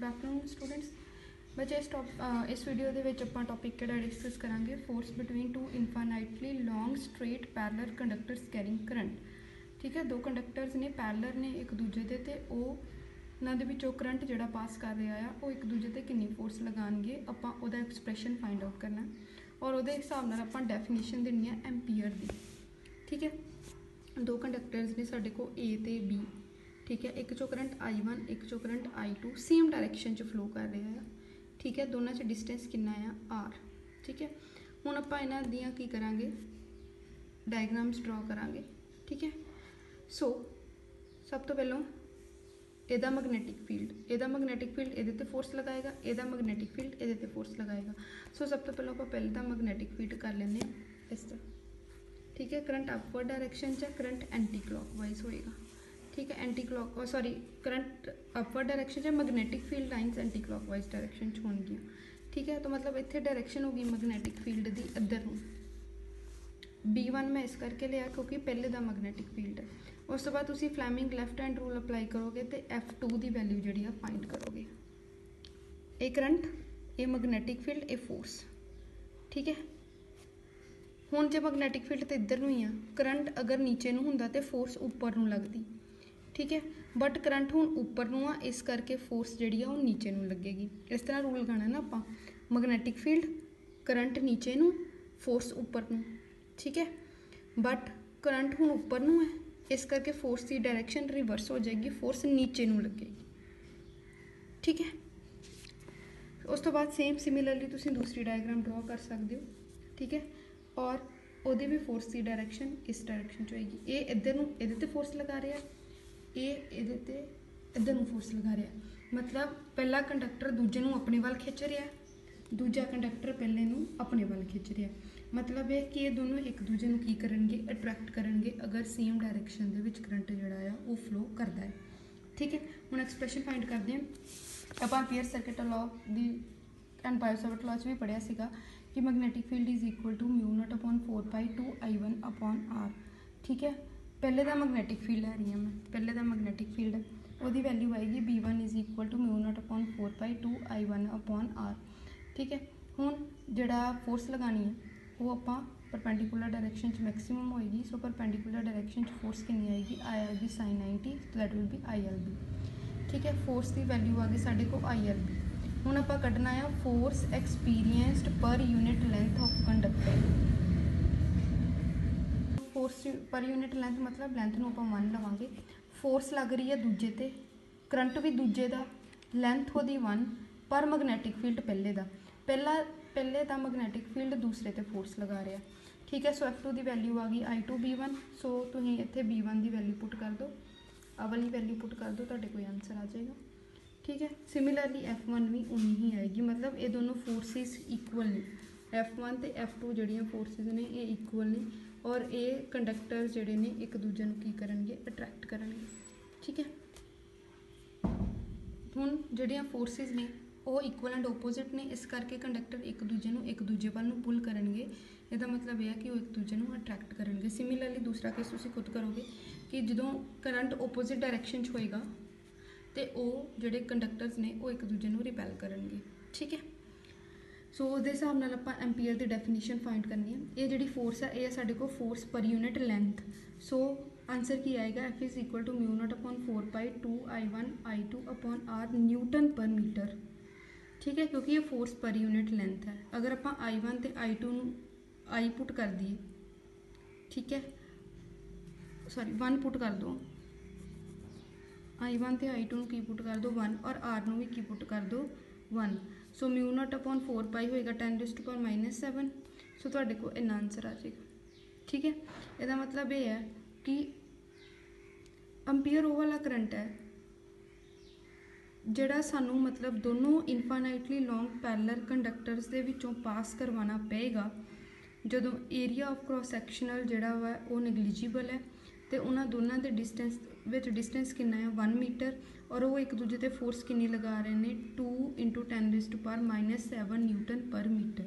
Good afternoon students. बच्चे इस video के ਆਪਾਂ टॉपिक ਕਿਹੜਾ डिस्कस करांगे, force between two infinitely long straight parallel conductors carrying current. ठीक है, दो कंडक्टर्स ने पैरलर ने एक दूजे ਦੇ ਤੇ ਉਹਨਾਂ ਦੇ ਵਿੱਚੋਂ ਕਰੰਟ ਜਿਹੜਾ ਪਾਸ ਕਰ ਰਿਹਾ ਆ ਉਹ ਇੱਕ ਦੂਜੇ ਤੇ ਕਿੰਨੀ ਫੋਰਸ ਲਗਾਉਣਗੇ, ਆਪਾਂ ਉਹਦਾ ਐਕਸਪ੍ਰੈਸ਼ਨ फाइंड आउट करना और ਉਹਦੇ ਹਿਸਾਬ ਨਾਲ ਆਪਾਂ ਡੈਫੀਨੇਸ਼ਨ ਦੇਣੀ ਹੈ एम्पीयर ਦੀ। ठीक है, दो कंडक्टर्स ने साढ़े को ए ते बी। ठीक है, एक चो करंट I1 एक चो करंट I2 सेम डायरैक्शन च फ्लो कर रहा है। ठीक है, दोनों च डिस्टेंस कितना है R। ठीक है, हुण आपां इन्हां दियां की करांगे, डायग्राम्स ड्रॉ करांगे। ठीक है, सो सब तो पहलों ਇਹਦਾ मैगनैटिक फील्ड ਇਹਦੇ ਤੇ फोर्स लगाएगा, ਇਹਦਾ मैगनैटिक फील्ड ਇਹਦੇ ਤੇ फोर्स लगाएगा। सो सब तो पहलों ਆਪਾਂ ਪਹਿਲੇ ਦਾ मैगनैटिक फील्ड कर लेने इस तरह। ठीक है, करंट अपवर्ड डायरैक्शन च करंट एंटी क्लॉकवाइज होएगा। ठीक है, anti clock current upward direction च magnetic field lines anti clockwise direction च होणगियां। ठीक है, तो मतलब इत्थे डायरैक्शन होगी मैगनैटिक फील्ड की इधर नूं। B1 मैं इस करके लिया क्योंकि पहले दा मैगनैटिक फील्ड है। उस तो बाद तुसीं Fleming left hand rule apply करोगे तो F2 की वैल्यू जिहड़ी आ फाइंड करोगे। ये करंट, ये मैगनैटिक फील्ड, ये फोर्स। ठीक है, हुण जे मैगनैटिक फील्ड तो इधर नूं ही आ, करंट अगर नीचे नूं हुंदा तो फोर्स उपर नूं लगदी। ठीक है, बट करंट हुण उपर नूं आ, इस करके फोर्स जिहड़ी आ वो नीचे नूं लगेगी। इस तरह रूल लगाना ना आपां, मैगनैटिक फील्ड, करंट नीचे नूं, फोर्स उपर नूं। ठीक है, बट करंट हुण उपर नूं है, इस करके फोर्स की डायरैक्शन रिवर्स हो जाएगी, फोर्स नीचे नूं लगेगी। ठीक है, उस तो बाद सेम सिमिलरली तुसीं दूसरी डायग्राम ड्रॉ कर सकते हो। ठीक है, और ਉਹਦੀ भी फोर्स की डायरैक्शन इस डायरैक्शन च होएगी। ये इधर नूं इहदे ते फोर्स लगा रहा है, ये इहदे ते इधर नूं फोर्स लगा रहा है। मतलब पहला कंडक्टर दूजे नूं अपने वाल खिंच रहा है, दूजा कंडक्टर पहले नूं अपने वाल खिंच रहा है। मतलब है कि ये दोनों एक दूजे नूं की करनगे, अट्रैक्ट करनगे अगर सेम डायरैक्शन दे विच करंट जिहड़ा आ वो फ्लो करता है। ठीक है, हुण एक्सप्रैशन फाइंड करते हैं। आपां एम्पीयर सर्किट लॉ दी एंड बायोसावर्ट लॉ च भी पढ़िया सीगा कि magnetic field is equal to μ0/4π2I1/R। ठीक है, पहले का मैगनैटिक फील्ड लै रही हूँ मैं, पहले का मैगनैटिक फील्ड है वही वैल्यू आएगी B1 is equal to μ0/4π2I1/R। ठीक है, हुण जिहड़ा फोर्स लगानी है वो आपां परपेंडिकुलर डायरैक्शन च मैक्सीमम होएगी। सो परपेंडिकुलर डायरैक्शन च फोर्स कितनी आएगी, आएगी sin 90, that will be ILB। ठीक है, फोर्स की वैल्यू आ गई साढ़े को ILB। हुण आपां कढना है force experienced per unit length of conductor. Force per unit length मतलब लेंथ नूं आपां 1 लवांगे, फोर्स लग रही है दूजे ते, करंट भी दूजे दा, लेंथ ओहदी 1 पर मैगनैटिक फील्ड पहले दा मैगनैटिक फील्ड दूसरे ते फोर्स लगा रहा है। ठीक है, सो F2 की वैल्यू आ गई I2 B1। सो तुसीं इत्थे B1 की वैल्यू पुट कर दो, आ वाली वैल्यू पुट कर दो, तुहाडे कोई आंसर आ जाएगा। ठीक है, सिमिलरली F1 भी उन्नी ही आएगी। मतलब ये दोनों फोर्सिस इक्वल ने, F1 तो F2 जड़ियाँ फोर्सिस ने ये इक्वल ने, और ये कंडक्टर्स जड़े ने एक दूजे नूं की करनगे, अट्रैक्ट करनगे। ठीक है, हुण जड़ियाँ फोर्सिस ने वो इक्वल एंड ओपोजिट ने, इस करके कंडक्टर एक दूजे वाल नूं पुल करनगे। इसदा मतलब यह है कि वो एक दूजे नूं अट्रैक्ट करनगे। सिमिलरली दूसरा केस तुसीं खुद करोगे कि जदों करंट ओपोजिट डायरैक्शन च होएगा तो वो जोड़े कंडक्टर्स ने वो एक दूजे नूं रिपैल करनगे। ठीक है, सो उस हिसाब नाल आपां एम्पीयर की डेफिनेशन फाइंड करनी है। ये जिहड़ी फोर्स है ये साडे को force per unit length. So answer की आएगा F is equal to μ0/4π2I1/I2/R newton पर मीटर। ठीक है, क्योंकि ये फोर्स पर यूनिट लेंथ है। अगर आपां I1 ते I2 नूं I पुट कर दिए, ठीक है, सॉरी 1 पुट कर दो, I1 तो I2 की पुट कर दो 1 और R नूं भी की पुट कर दो 1। सो μ0/4π होएगा 10⁻⁻⁷। सो तुहाडे को इन्ना आंसर आ जाएगा। ठीक है, इसदा मतलब ये है कि एम्पीयर वो वाला करंट है जिहड़ा सानू मतलब दोनों इनफाइनाइटली लॉन्ग पैरलर कंडक्टर्स दे विचों पास करवाना पेगा जदों एरिया ऑफ क्रॉस सैक्शनल जिहड़ा वा वो नेगलीजिबल है, तो उन्होंने दोनों के डिस्टेंस कितना है 1 मीटर, और वो एक दूजे ते फोर्स कितनी लगा रहे हैं 2 × 10⁻⁷ न्यूटन पर मीटर।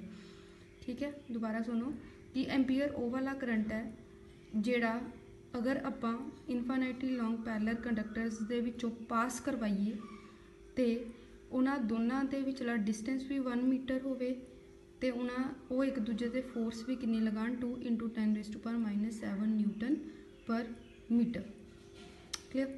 ठीक है, दोबारा सुनो कि एम्पीयर वो वाला करंट है जिहड़ा अगर आपां इनफाइनाइटली लॉन्ग पैरलर कंडक्टर्स दे विचों पास करवाइए तो ਉਹਨਾਂ ਦੋਨਾਂ ਦੇ ਵਿਚਲਾ ਡਿਸਟੈਂਸ ਵੀ 1 ਮੀਟਰ ਹੋਵੇ ਤੇ ਉਹ ਇੱਕ ਦੂਜੇ ਤੇ ਫੋਰਸ ਵੀ ਕਿੰਨੀ ਲਗਾਉਣ 2 × 10⁻⁻7 ਨਿਊਟਨ ਪਰ ਮੀਟਰ। ਕਲੀਅਰ।